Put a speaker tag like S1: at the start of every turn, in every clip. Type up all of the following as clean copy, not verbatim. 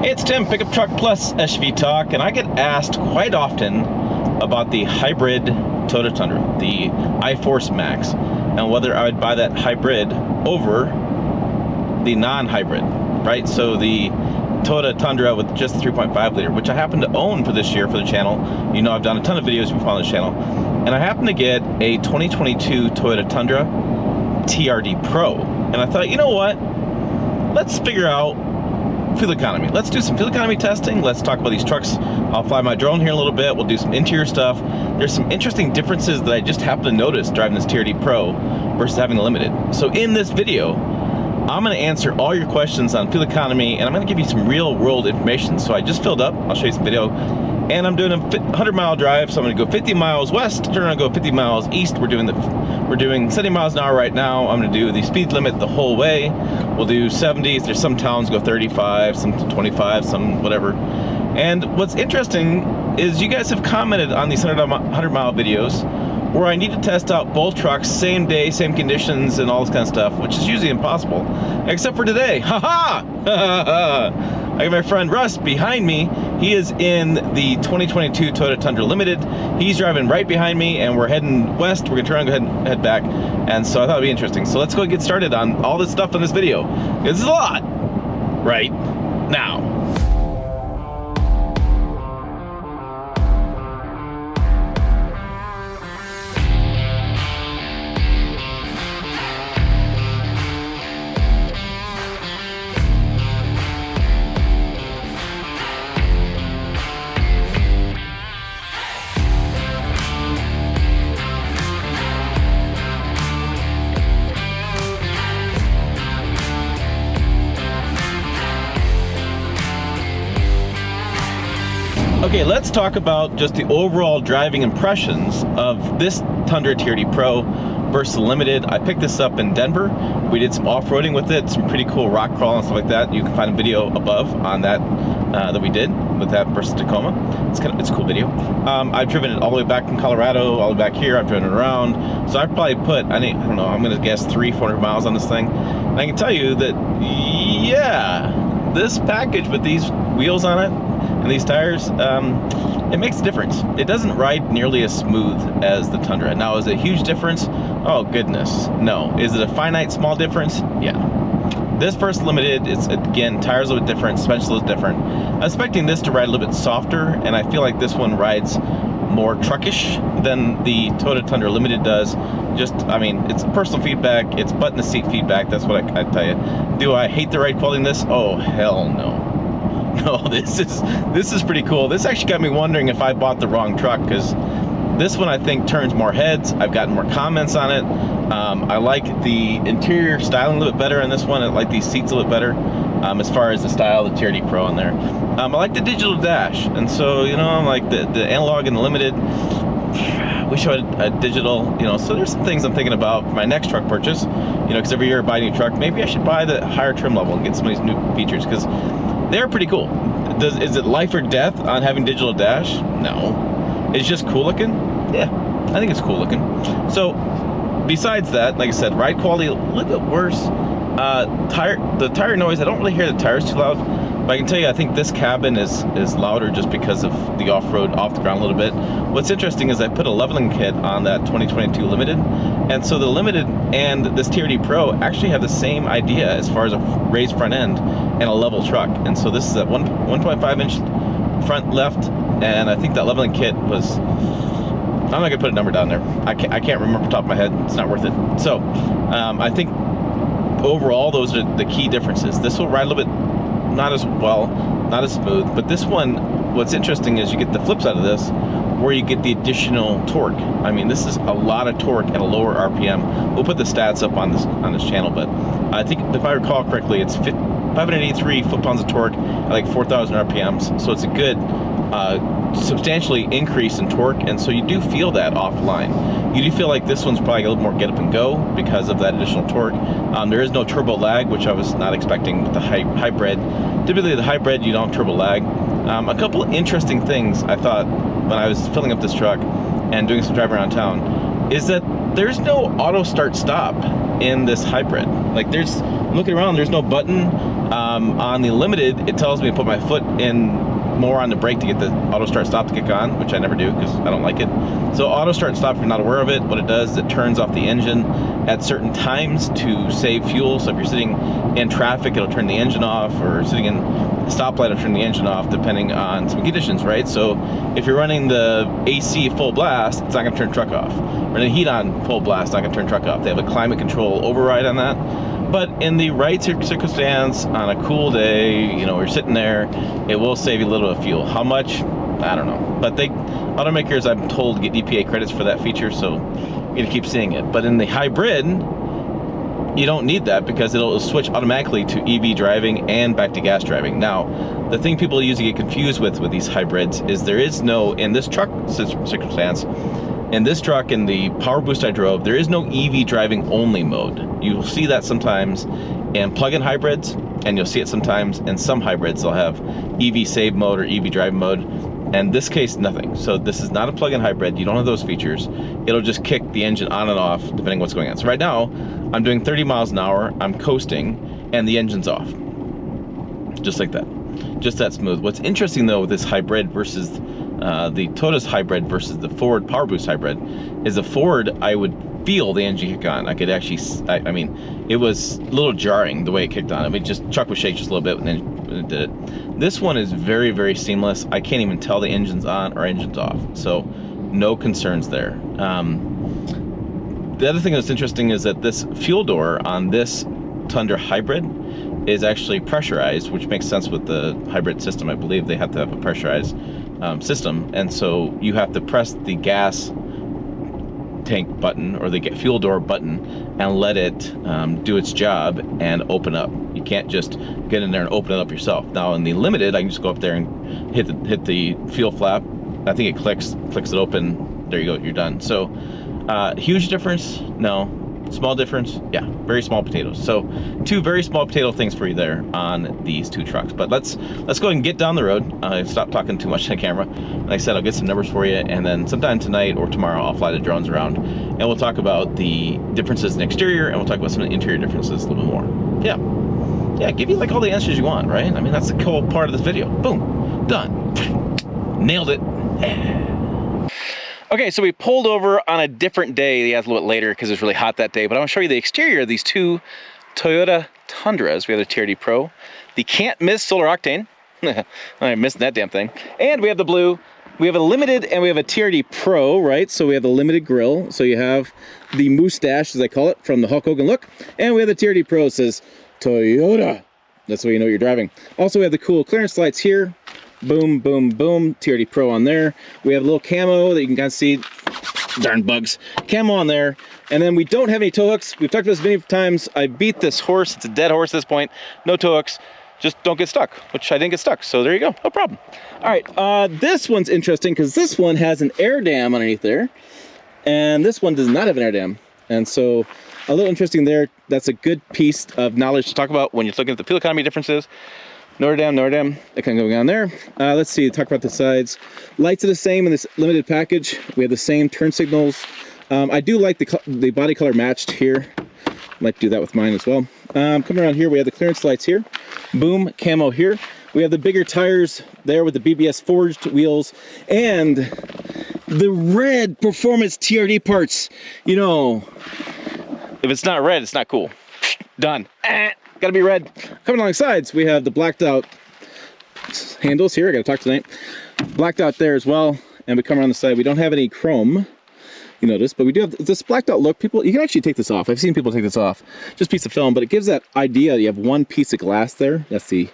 S1: Hey, it's Tim, Pickup Truck Plus SUV Talk, and I get asked quite often about the hybrid Toyota Tundra, the iForce Max, and whether I would buy that hybrid over the non-hybrid, right? So the Toyota Tundra with just the 3.5 liter, which I happen to own for this year for the channel. You know, I've done a ton of videos if you follow the channel, and I happen to get a 2022 Toyota Tundra TRD Pro, and I thought, you know what? Let's figure out fuel economy. Let's do some fuel economy testing. Let's talk about these trucks. I'll fly my drone here in a little bit. We'll do some interior stuff. There's some interesting differences that I just happened to notice driving this TRD Pro versus having the Limited. So in this video, I'm going to answer all your questions on fuel economy, and I'm going to give you some real world information. So I just filled up. I'll show you some video. And I'm doing a 100-mile drive, so I'm going to go 50 miles west, turn around and go 50 miles east. We're doing 70 miles an hour right now. I'm going to do the speed limit the whole way. We'll do 70s. There's some towns go 35, some 25, some whatever. And what's interesting is you guys have commented on these 100-mile videos where I need to test out both trucks, same day, same conditions, and all this kind of stuff, which is usually impossible, except for today. Ha-ha! I got my friend Russ behind me. He is in the 2022 Toyota Tundra Limited. He's driving right behind me, and we're heading west. We're gonna turn around and go ahead and head back. And so I thought it'd be interesting. So let's go get started on all this stuff in this video. This is a lot right now. Okay, let's talk about just the overall driving impressions of this Tundra TRD Pro versus the Limited. I picked this up in Denver. We did some off-roading with it, some pretty cool rock crawl and stuff like that. You can find a video above on that that we did with that versus Tacoma. It's a cool video. I've driven it all the way back from Colorado, all the way back here. I've driven it around. So I've probably put, I don't know, I'm gonna guess 300-400 miles on this thing. And I can tell you that, yeah, this package with these wheels on it, and these tires, it makes a difference. It doesn't ride nearly as smooth as the Tundra. Now, is it a huge difference? Oh, goodness, no. Is it a finite small difference? Yeah. This first Limited, it's, again, tires a little bit different, suspension a little different. I'm expecting this to ride a little bit softer, and I feel like this one rides more truckish than the Toyota Tundra Limited does. Just, I mean, it's personal feedback, it's butt in the seat feedback, that's what I tell you. Do I hate the ride quality in this? Oh, hell no. No, this is pretty cool. This actually got me wondering if I bought the wrong truck, because this one I think turns more heads. I've gotten more comments on it. I like the interior styling a little bit better on this one. I like these seats a little bit better as far as the style of the TRD Pro in there. I like the digital dash, and so, you know, I'm like the analog and the Limited. Wish I had a digital, you know, so there's some things I'm thinking about for my next truck purchase, you know, because every year I buy a new truck. Maybe I should buy the higher trim level and get some of these new features, because they're pretty cool. Is it life or death on having digital dash? No. It's just cool looking? Yeah, I think it's cool looking. So, besides that, like I said, ride quality a little bit worse. The tire noise, I don't really hear the tires too loud, but I can tell you I think this cabin is louder just because of the off-road, off the ground a little bit. What's interesting is I put a leveling kit on that 2022 Limited, and so the Limited and this TRD Pro actually have the same idea as far as a raised front end and a level truck. And so this is a 1.5 inch front left, and I think that leveling kit was, I'm not gonna put a number down there. I can't remember off the top of my head. It's not worth it. So I think overall those are the key differences. This will ride a little bit not as well, not as smooth, but this one, what's interesting is you get the flip side of this, where you get the additional torque. I mean, this is a lot of torque at a lower RPM. We'll put the stats up on this channel, but I think if I recall correctly, it's 583 foot-pounds of torque at like 4,000 RPMs. So it's a good, substantially increase in torque, and so you do feel that offline. You do feel like this one's probably a little more get up and go because of that additional torque. There is no turbo lag, which I was not expecting with the hybrid. Typically the hybrid, you don't have turbo lag. A couple of interesting things I thought when I was filling up this truck and doing some driving around town is that there's no auto start stop in this hybrid. Like there's, looking around, there's no button. On the Limited, it tells me to put my foot in more on the brake to get the auto start stop to kick on, which I never do because I don't like it. So auto start stop, if you're not aware of it, what it does is it turns off the engine at certain times to save fuel. So if you're sitting in traffic, it'll turn the engine off, or sitting in a stoplight, it'll turn the engine off depending on some conditions, right? So if you're running the AC full blast, it's not gonna turn the truck off. Running heat on full blast, not gonna turn the truck off. They have a climate control override on that. But in the right circumstance, on a cool day, you know, you're sitting there, it will save you a little bit of fuel. How much? I don't know. But automakers, I'm told, get EPA credits for that feature, so you're gonna keep seeing it. But in the hybrid, you don't need that because it'll switch automatically to EV driving and back to gas driving. Now, the thing people usually get confused with these hybrids is there is no, in this truck circumstance, in this truck, in the Power Boost I drove, there is no EV driving only mode. You'll see that sometimes in plug-in hybrids, and you'll see it sometimes in some hybrids. They'll have EV save mode or EV drive mode. In this case, nothing. So this is not a plug-in hybrid. You don't have those features. It'll just kick the engine on and off depending on what's going on. So right now, I'm doing 30 miles an hour, I'm coasting, and the engine's off. Just like that. Just that smooth. What's interesting though with this hybrid versus the Toyota's hybrid versus the Ford Power Boost hybrid is the Ford, I would feel the engine kick on. I could actually, I mean, it was a little jarring the way it kicked on. I mean, just truck would shake just a little bit when it did it. This one is very, very seamless. I can't even tell the engine's on or engine's off. So no concerns there. The other thing that's interesting is that this fuel door on this Tundra hybrid is actually pressurized, which makes sense with the hybrid system. I believe they have to have a pressurized system, and so you have to press the gas tank button or the fuel door button and let it do its job and open up. You can't just get in there and open it up yourself. Now in the Limited, I can just go up there and hit the fuel flap. I think it clicks it open. There you go, you're done. So huge difference? No. Small difference? Yeah, very small potatoes. So two very small potato things for you there on these two trucks. But let's go ahead and get down the road. Stop talking too much on camera. Like I said, I'll get some numbers for you, and then sometime tonight or tomorrow I'll fly the drones around and we'll talk about the differences in the exterior, and we'll talk about some of the interior differences a little bit more. Yeah, give you like all the answers you want, right? I mean, that's the cool part of this video. Boom, done. Nailed it. Okay, so we pulled over on a different day. Yeah, a little bit later because it was really hot that day. But I want to show you the exterior of these two Toyota Tundras. We have the TRD Pro, the can't miss solar octane. I'm missing that damn thing. And we have the blue. We have a Limited and we have a TRD Pro, right? So we have the Limited grill. So you have the mustache, as I call it, from the Hulk Hogan look. And we have the TRD Pro. It says Toyota. That's why you know what you're driving. Also, we have the cool clearance lights here. Boom, boom, boom. TRD Pro on there. We have a little camo that you can kind of see. Darn bugs. Camo on there. And then we don't have any tow hooks. We've talked about this many times. I beat this horse. It's a dead horse at this point. No tow hooks. Just don't get stuck, which I didn't get stuck. So there you go. No problem. All right. This one's interesting because this one has an air dam underneath there. And this one does not have an air dam. And so a little interesting there. That's a good piece of knowledge to talk about when you're looking at the fuel economy differences. No dam, that kind of going on there. Let's see, talk about the sides. Lights are the same in this Limited package. We have the same turn signals. I do like the body color matched here. Might do that with mine as well. Coming around here, we have the clearance lights here. Boom, camo here. We have the bigger tires there with the BBS forged wheels. And the red performance TRD parts. You know, if it's not red, it's not cool. Done. Gotta be red. Coming along the sides, we have the blacked out handles here. I gotta talk tonight. Blacked out there as well. And we come around the side. We don't have any chrome, you notice, but we do have this blacked out look. People, you can actually take this off. I've seen people take this off. Just a piece of film, but it gives that idea. You have one piece of glass there. That's the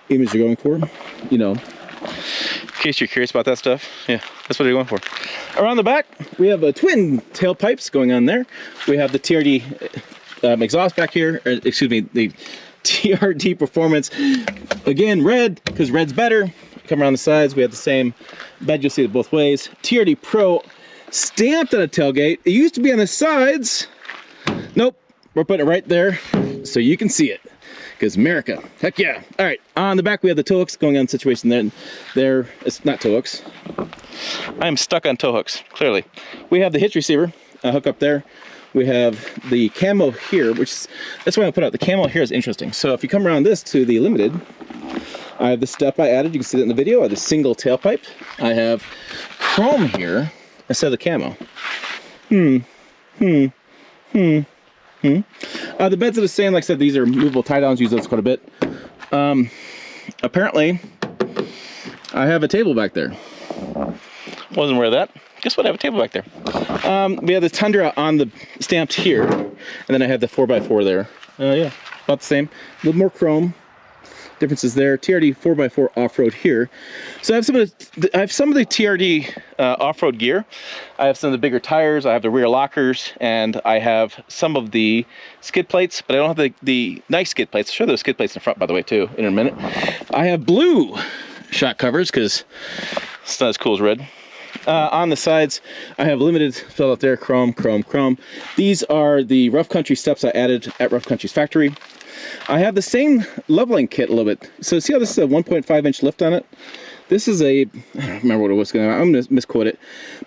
S1: image you're going for, you know. In case you're curious about that stuff. Yeah, that's what you're going for. Around the back, we have twin tailpipes going on there. We have the TRD exhaust back here, or, excuse me, the TRD Performance. Again, red, because red's better. Come around the sides, we have the same bed. You'll see it both ways. TRD Pro stamped on a tailgate. It used to be on the sides. Nope, we're putting it right there so you can see it. Because America, heck yeah. All right, on the back we have the tow hooks going on situation there. There, it's not tow hooks. I am stuck on tow hooks, clearly. We have the hitch receiver hook up there. We have the camo here, that's why I put out the camo here is interesting. So if you come around this to the Limited, I have the step I added. You can see that in the video. I have the single tailpipe. I have chrome here instead of the camo. The beds are the same. Like I said, these are movable tie downs. Use those quite a bit. Apparently, I have a table back there. Wasn't aware of that. Guess what? I have a table back there. We have the Tundra on the stamped here, and then I have the 4x4 there. Yeah, about the same. A little more chrome. Differences there. TRD 4x4 off-road here. So I have some of the TRD off-road gear. I have some of the bigger tires. I have the rear lockers, and I have some of the skid plates, but I don't have the nice skid plates. I'll show those skid plates in the front, by the way, too, in a minute. I have blue shock covers because it's not as cool as red. On the sides, I have Limited filled out there, chrome. These are the Rough Country steps I added at Rough Country's factory. I have the same leveling kit a little bit. So see how this is a 1.5 inch lift on it? This is I don't remember what it was going to, I'm going to misquote it.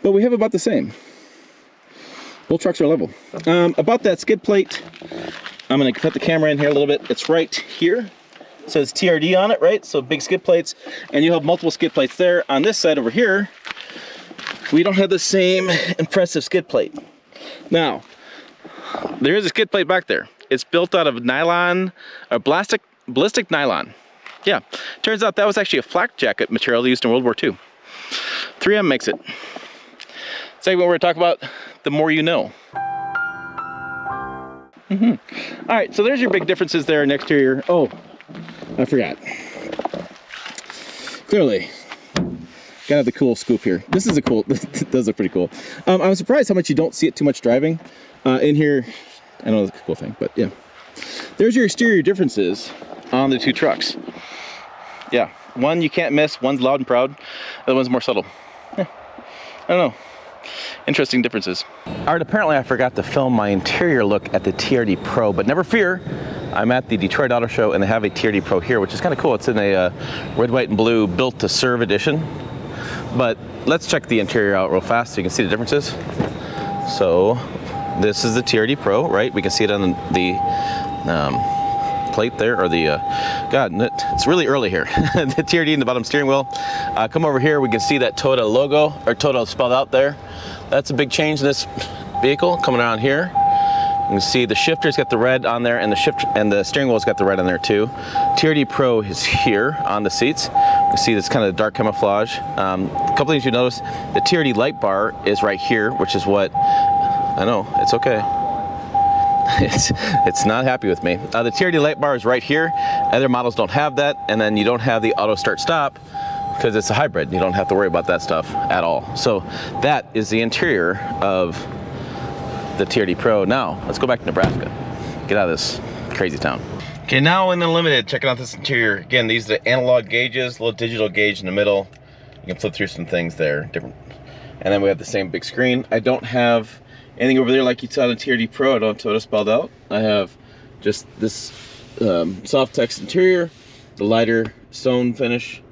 S1: But we have about the same. Both trucks are level. About that skid plate, I'm going to put the camera in here a little bit. It's right here. It says TRD on it, right? So big skid plates. And you have multiple skid plates there. On this side over here, we don't have the same impressive skid plate. Now, there is a skid plate back there. It's built out of nylon, or ballistic nylon. Yeah, turns out that was actually a flak jacket material used in World War II. 3M makes it. Segment where we're talking about the more you know. All right, so there's your big differences there in exterior. Oh, I forgot. Clearly, gotta have the cool scoop here. This is a cool, those look pretty cool. I'm surprised how much you don't see it too much driving. In here, I know that's a cool thing, but yeah. There's your exterior differences on the two trucks. Yeah, one you can't miss, one's loud and proud, the other one's more subtle. Yeah, I don't know. Interesting differences. All right, apparently I forgot to film my interior look at the TRD Pro, but never fear. I'm at the Detroit Auto Show and they have a TRD Pro here, which is kind of cool. It's in a red, white, and blue built to serve edition. But let's check the interior out real fast so you can see the differences. So this is the TRD Pro, right? We can see it on the plate there, or the, God, it's really early here. The TRD in the bottom steering wheel. Come over here, we can see that Toyota logo, or Toyota spelled out there. That's a big change in this vehicle. Coming around here, you can see the shifter's got the red on there, and the steering wheel's got the red on there too. TRD Pro is here on the seats. You can see this kind of dark camouflage. A couple things you notice, the TRD light bar is right here, which is what, I know, it's okay. It's not happy with me. The TRD light bar is right here. Other models don't have that, and then you don't have the auto start stop because it's a hybrid. You don't have to worry about that stuff at all. So that is the interior of the TRD Pro. Now let's go back to Nebraska. Get out of this crazy town. Okay, now in the Limited, checking out this interior. Again, these are the analog gauges, little digital gauge in the middle. You can flip through some things there, different. And then we have the same big screen. I don't have anything over there like you saw in the TRD Pro. I don't have Toyota spelled out. I have just this soft text interior, the lighter stone finish,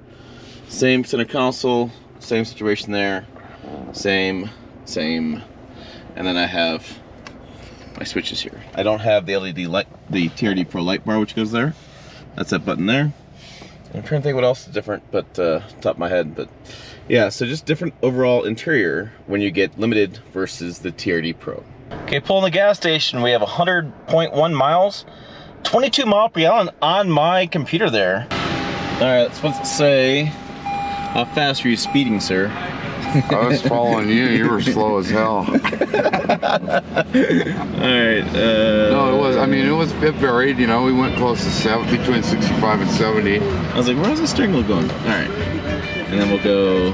S1: same center console, same situation there, same, and then I have my switches here. I don't have the LED light, the TRD Pro light bar which goes there. That's that button there. I'm trying to think what else is different, but top of my head, but yeah, so just different overall interior when you get Limited versus the TRD Pro. Okay, pulling the gas station, we have 100.1 miles, 22 miles per gallon on my computer there. All right, so what's it say? How fast were you speeding, sir?
S2: I was following you. You were slow as hell.
S1: All right.
S2: No, it was. I mean, it varied. You know, we went close to between 65 and 70.
S1: I was like, where's the steering wheel going? All right, and then we'll go.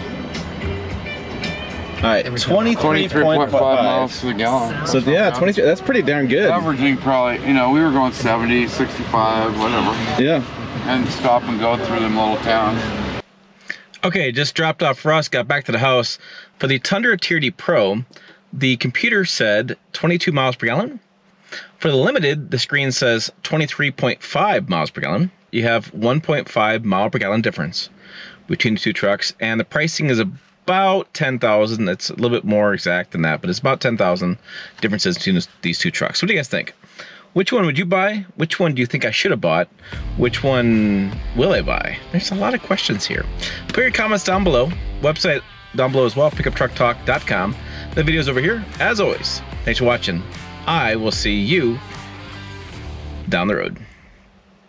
S1: All right, 23.5
S2: miles to the gallon.
S1: So yeah, 23. That's pretty darn good.
S2: Averaging probably, you know, we were going 70, 65, whatever.
S1: Yeah.
S2: And stop and go through them little towns.
S1: Okay, just dropped off Russ, got back to the house. For the Tundra TRD Pro, the computer said 22 miles per gallon. For the Limited, the screen says 23.5 miles per gallon. You have 1.5 mile per gallon difference between the two trucks, and the pricing is about 10,000. It's a little bit more exact than that, but it's about 10,000 differences between these two trucks. What do you guys think? Which one would you buy? Which one do you think I should have bought? Which one will I buy? There's a lot of questions here. Put your comments down below. Website down below as well, pickuptrucktalk.com. The video's over here. As always, thanks for watching. I will see you down the road.